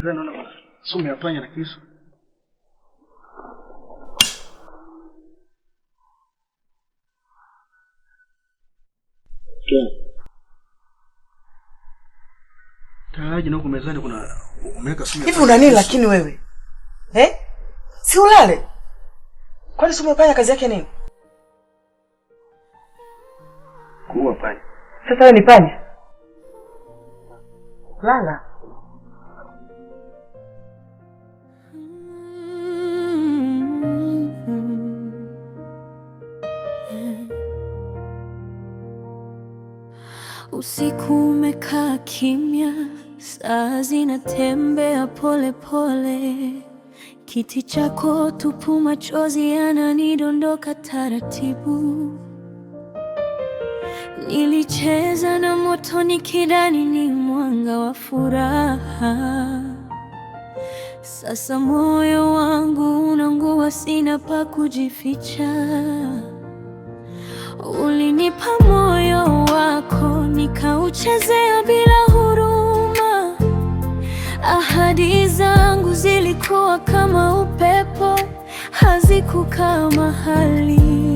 naona sumu ya panya na kisu. Tayari na huko mezani kuna umeweka sumu. Hivi una nini lakini wewe? Si ulale. Kwani sumu ya panya kazi yake nini? Kuua panya. Sasa wewe ni panya? Lala. Usiku umekaa kimya, saa zinatembea pole pole. Kiti chako tupu, machozi yananidondoka taratibu. Nilicheza na moto nikidhani ni mwanga wa furaha. Sasa moyo wangu unaungua, sina pa kujificha. Ulinipa moyo wako nikauchezea bila huruma. Ahadi zangu zilikuwa kama upepo, hazikukaa mahali.